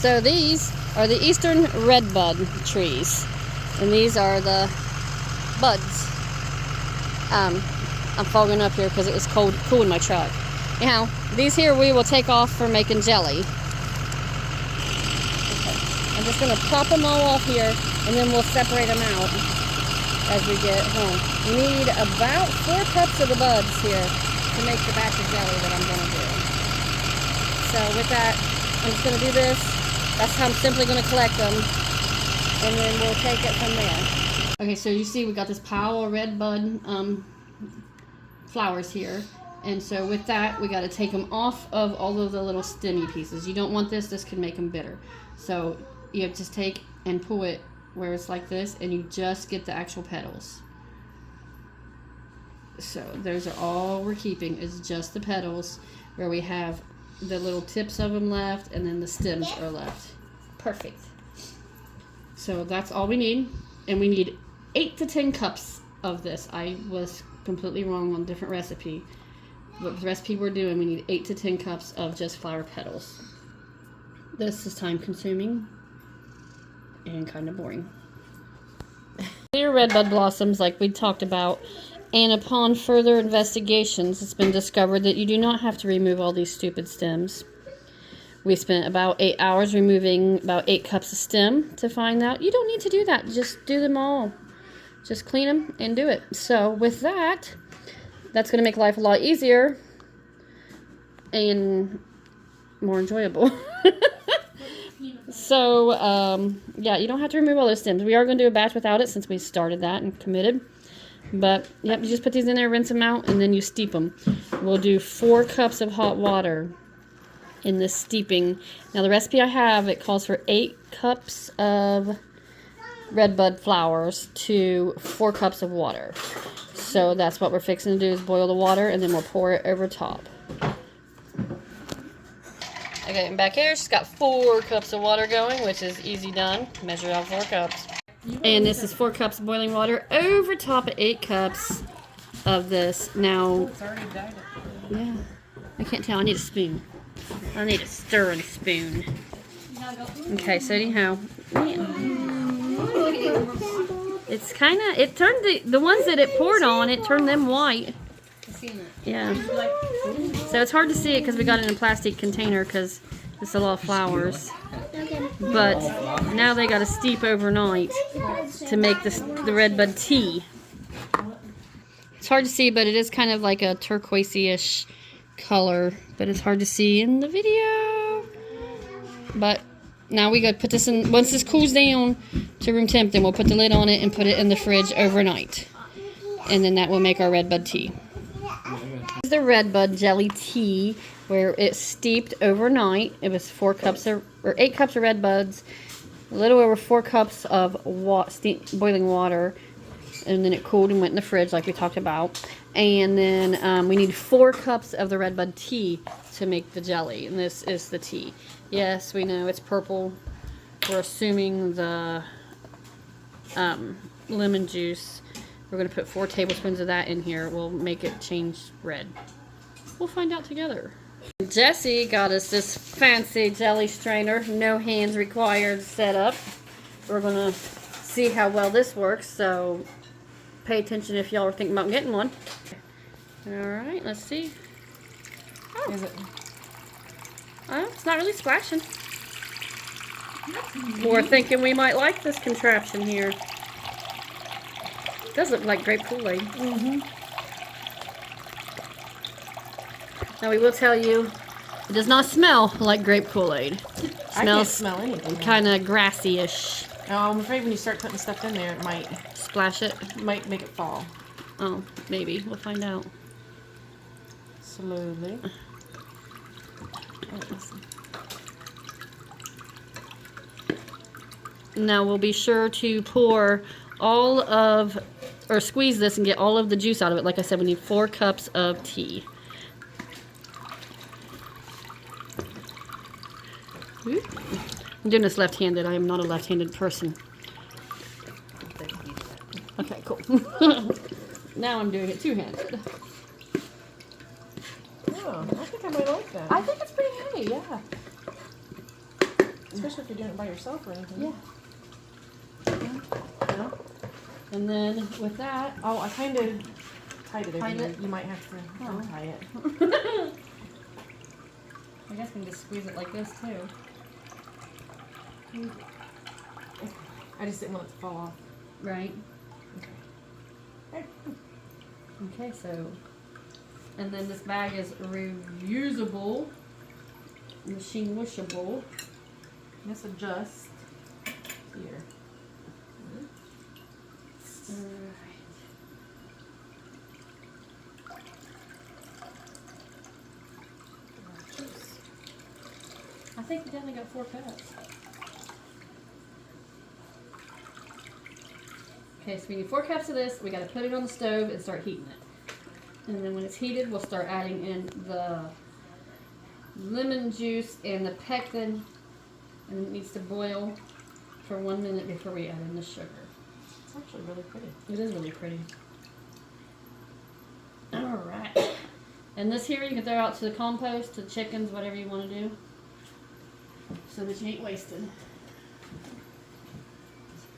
So these are the eastern redbud trees, and these are the buds. I'm fogging up here because it was cool in my truck. Anyhow, these here we will take off for making jelly. Okay. I'm just going to pop them all off here, and then we'll separate them out as we get home. We need about 4 cups of the buds here to make the batch of jelly that I'm going to do. So with that, I'm just going to do this. That's how I'm simply going to collect them, and then we'll take it from there. Okay, so you see we got this pile of redbud flowers here, and so with that we got to take them off of all of the little stemmy pieces. You don't want this. This could make them bitter. So you have to just take and pull it where it's like this, and you just get the actual petals. So those are all we're keeping, is just the petals, where we have the little tips of them left, and then the stems are left. Perfect. So that's all we need, and we need 8 to 10 cups of this. I was completely wrong on a different recipe, but the recipe we're doing, we need 8 to 10 cups of just flower petals. This is time consuming and kind of boring. Clear redbud blossoms, like we talked about, and upon further investigations, it's been discovered that you do not have to remove all these stupid stems. We spent about 8 hours removing about 8 cups of stem to find out. You don't need to do that. Just do them all. Just clean them and do it. So with that, that's going to make life a lot easier and more enjoyable. So, yeah, you don't have to remove all those stems. We are going to do a batch without it since we started that and committed. But, yep, you just put these in there, rinse them out, and then you steep them. We'll do 4 cups of hot water in this steeping. Now, the recipe I have, it calls for 8 cups of redbud flowers to 4 cups of water. So that's what we're fixing to do, is boil the water, and then we'll pour it over top. Okay, and back here, she's got 4 cups of water going, which is easy done. Measure out 4 cups. And this is 4 cups of boiling water over top of 8 cups of this. Now, yeah, I can't tell. I need a spoon. I need a stirring spoon. Okay, so anyhow, it's kind of, it turned the ones that it poured on, it turned them white. Yeah. So it's hard to see it because we got it in a plastic container because it's a lot of flowers. But now they got to steep overnight to make the redbud tea. It's hard to see, but it is kind of like a turquoisey-ish color, but it's hard to see in the video. But now we got to put this in. Once this cools down to room temp, then we'll put the lid on it and put it in the fridge overnight, and then that will make our redbud tea. This is the redbud jelly tea, where it's steeped overnight. It was 8 cups of redbuds, a little over 4 cups of boiling water, and then it cooled and went in the fridge like we talked about. And then we need 4 cups of the redbud tea to make the jelly, and this is the tea. Yes, we know it's purple. We're assuming the lemon juice. We're going to put 4 tablespoons of that in here. We'll make it change red. We'll find out together. Jessie got us this fancy jelly strainer, no hands required setup. We're going to see how well this works, so pay attention if y'all are thinking about getting one. Alright, let's see. Oh. Is it? It's not really splashing. We're thinking we might like this contraption here. It does look like grape Kool-Aid. Mm-hmm. Now we will tell you, it does not smell like grape Kool-Aid. I can't smell anything. Kind of grassy-ish. Oh, I'm afraid when you start putting stuff in there, it might Splash it. Might make it fall. Oh, maybe. We'll find out. Slowly. Now we'll be sure to pour all of, or squeeze this and get all of the juice out of it. Like I said, we need 4 cups of tea. I'm doing this left-handed. I am not a left-handed person. Okay, cool. Now I'm doing it two-handed. Oh, I think I might like that. I think it's pretty heavy, yeah. Especially if you're doing it by yourself or anything. Yeah. And then with that, oh, I kind of tied it over here. You might have to untie it. I guess we can just squeeze it like this too. I just didn't want it to fall off. Right. Okay. Okay, so, and then this bag is reusable, machine washable. Let's adjust here. I think we only got 4 cups. Okay, so we need 4 cups of this. We got to put it on the stove and start heating it. And then when it's heated, we'll start adding in the lemon juice and the pectin. And it needs to boil for 1 minute before we add in the sugar. It's actually really pretty. It is really pretty. Alright. And this here you can throw out to the compost, to the chickens, whatever you want to do. So that you ain't wasted.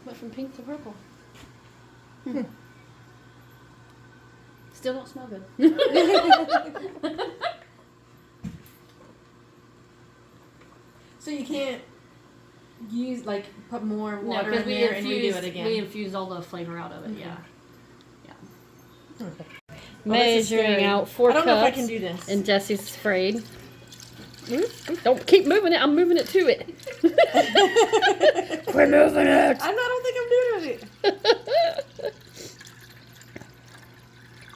Went from pink to purple. Still don't smell good. So you can't use, like, put more water in there and redo it again? We infused all the flavor out of it, yeah. Okay. Measuring out 4 cups. I don't know if I can do this. And Jesse's afraid. Don't keep moving it. I'm moving it to it. Quit moving it. I don't think I'm doing it.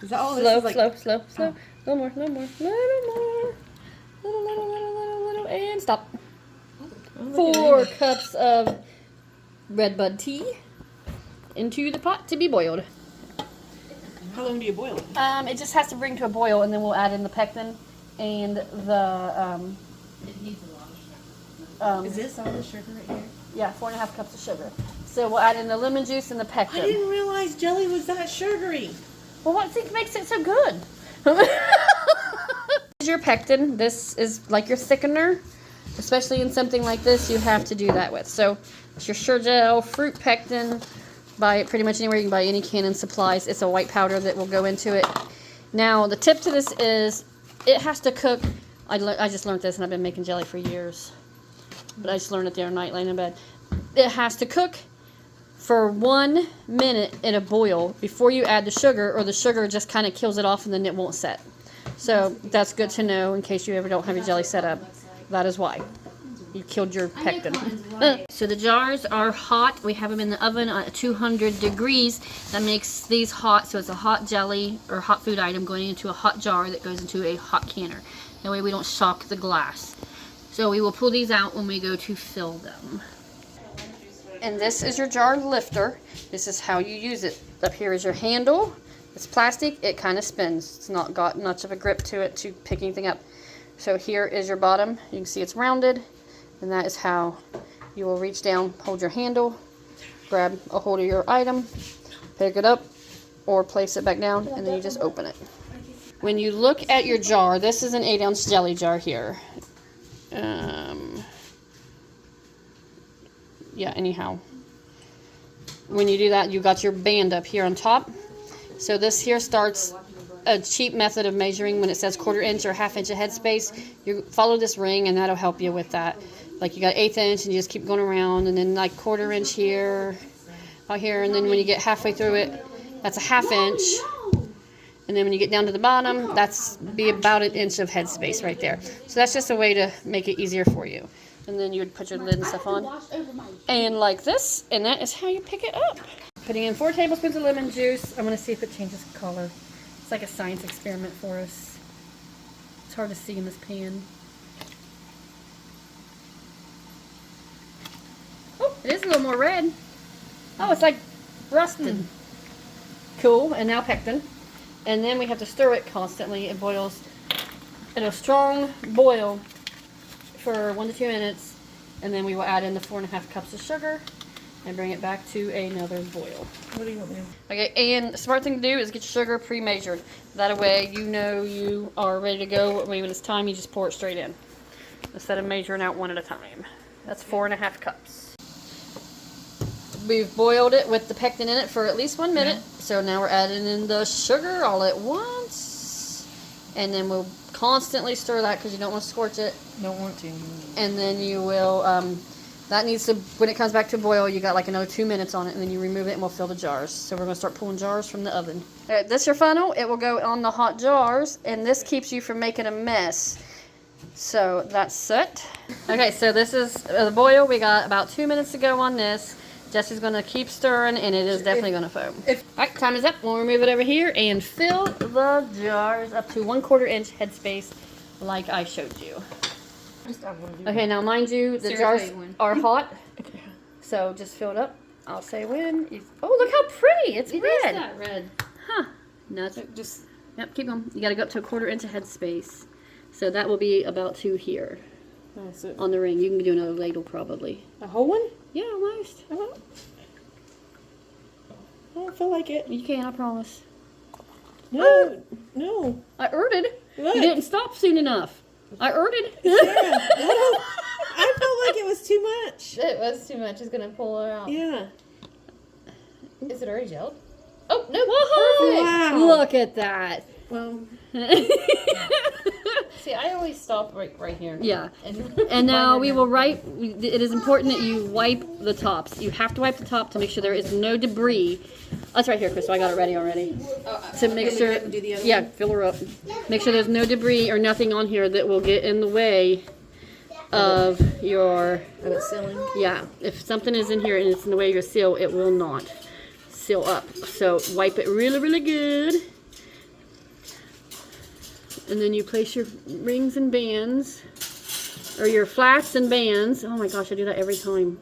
Is that all this is like? Slow. Oh. Little more. Little, and stop. 4 cups of RedBud tea into the pot to be boiled. How long do you boil it? It just has to bring to a boil, and then we'll add in the pectin and the It needs a lot of sugar. Is this all the sugar right here? Yeah, 4.5 cups of sugar. So we'll add in the lemon juice and the pectin. I didn't realize jelly was that sugary. Well, what do you think makes it so good? This is your pectin. This is like your thickener. Especially in something like this, you have to do that with. So it's your Sure-Gel fruit pectin. Buy it pretty much anywhere. You can buy any Canon supplies. It's a white powder that will go into it. Now, the tip to this is it has to cook. I just learned this, and I've been making jelly for years. But I just learned it the other night laying in bed. It has to cook for 1 minute in a boil before you add the sugar, or the sugar just kind of kills it off and then it won't set. So that's good to know in case you ever don't have your jelly set up. That is why. You killed your pectin. So the jars are hot. We have them in the oven at 200 degrees. That makes these hot, so it's a hot jelly or hot food item going into a hot jar that goes into a hot canner. That way we don't shock the glass. So we will pull these out when we go to fill them. And this is your jar lifter. This is how you use it. Up here is your handle. It's plastic. It kind of spins. It's not got much of a grip to it to pick anything up. So here is your bottom. You can see it's rounded. And that is how you will reach down, hold your handle, grab a hold of your item, pick it up, or place it back down, and then you just open it. When you look at your jar, this is an 8-ounce jelly jar here. Yeah, anyhow. When you do that, you got your band up here on top. So this here starts a cheap method of measuring. When it says 1/4 inch or 1/2 inch of headspace, you follow this ring, and that'll help you with that. Like you got 1/8 inch, and you just keep going around, and then like 1/4 inch here, out here, and then when you get halfway through it, that's a 1/2 inch. And then when you get down to the bottom, that's be about 1 inch of headspace right there. So that's just a way to make it easier for you. And then you would put your lid and stuff on. And like this, and that is how you pick it up. Putting in 4 tablespoons of lemon juice. I'm going to see if it changes color. It's like a science experiment for us. It's hard to see in this pan. Oh, it is a little more red. Oh, it's like rusted. Cool. And now pectin. And then we have to stir it constantly. It boils at a strong boil for 1 to 2 minutes. And then we will add in the 4.5 cups of sugar and bring it back to another boil. What do you want me to do? Okay, and the smart thing to do is get your sugar pre-measured. That way you know you are ready to go. When it's time, you just pour it straight in instead of measuring out one at a time. That's 4.5 cups. We've boiled it with the pectin in it for at least 1 minute. So now we're adding in the sugar all at once. And then we'll constantly stir that because you don't want to scorch it. Don't want to. And then you will, that needs to, when it comes back to boil, you got like another 2 minutes on it, and then you remove it and we'll fill the jars. So we're going to start pulling jars from the oven. All right, this is your funnel. It will go on the hot jars, and this keeps you from making a mess. So that's set. Okay, so this is the boil. We got about 2 minutes to go on this. Jesse's going to keep stirring, and it is definitely going to foam. All right, time is up. We'll remove it over here and fill the jars up to 1/4 inch headspace like I showed you. Okay, now mind you, the jars are hot, so just fill it up. I'll say when. Oh, look how pretty! It's red. That red. Huh? Nuts. Yep. Keep going. You got to go up to 1/4 inch of headspace, so that will be about 2 here on the ring. You can do another ladle probably. A whole one? Yeah, almost. I don't feel like it. You can, I promise. No, no. I erded. Look. You didn't stop soon enough. I erded. Sarah, I felt like it was too much. It was too much. It's gonna pull her out. Yeah. Is it already gelled? Oh no! Woohoo! Wow. Look at that. Well. See, I always stop right here. Yeah. And now we will wipe. It is important that you wipe the tops. You have to wipe the top to make sure there is no debris. Oh, it's right here, Crystal. I got it ready already. To make sure. Do the other Yeah, one? fill her up. Make sure there's no debris or nothing on here that will get in the way of your. Of it sealing? Yeah. If something is in here and it's in the way of your seal, it will not seal up. So wipe it really, really good. And then you place your rings and bands, or your flats and bands. Oh my gosh, I do that every time.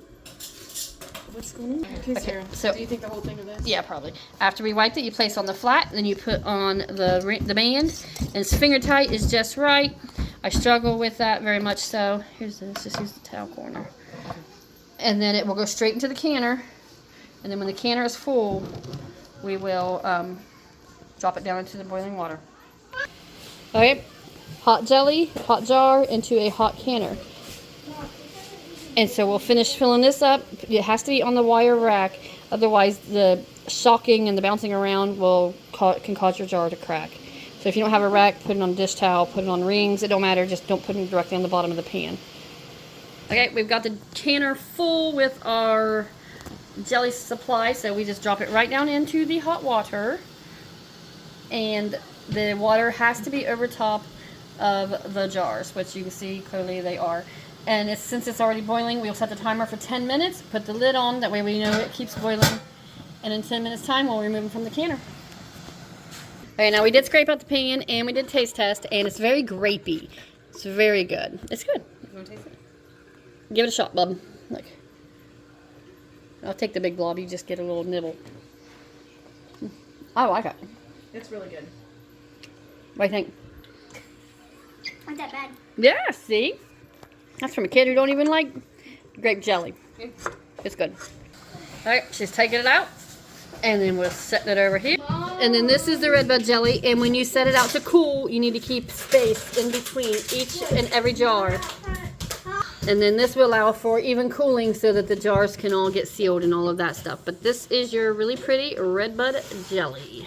What's going on? Okay, Sarah. So Do you think the whole thing of this? yeah, probably. After we wiped it, you place on the flat, and then you put on the band, and it's finger tight is just right. I struggle with that very much so. Here's this. Just use the towel corner, and then it will go straight into the canner. And then when the canner is full, we will drop it down into the boiling water. Okay, hot jelly, hot jar into a hot canner. And so we'll finish filling this up. It has to be on the wire rack, otherwise the shocking and the bouncing around can cause your jar to crack. So if you don't have a rack, put it on a dish towel, put it on rings, it don't matter, just don't put it directly on the bottom of the pan. Okay, we've got the canner full with our jelly supply, so we just drop it right down into the hot water. And the water has to be over top of the jars, which you can see clearly they are. And since it's already boiling, we'll set the timer for 10 minutes, put the lid on, that way we know it keeps boiling. And in 10 minutes time, we'll remove them from the canner. Okay, now we did scrape out the pan, and we did taste test, and it's very grapey. It's very good. It's good. You want to taste it? Give it a shot, bub. Look. I'll take the big blob, you just get a little nibble. I like it. It's really good. What do you think? Not that bad. Yeah, see? That's from a kid who don't even like grape jelly. It's good. Alright, she's taking it out. And then we're setting it over here. And then this is the RedBud jelly. And when you set it out to cool, you need to keep space in between each and every jar. And then this will allow for even cooling so that the jars can all get sealed and all of that stuff. But this is your really pretty RedBud jelly.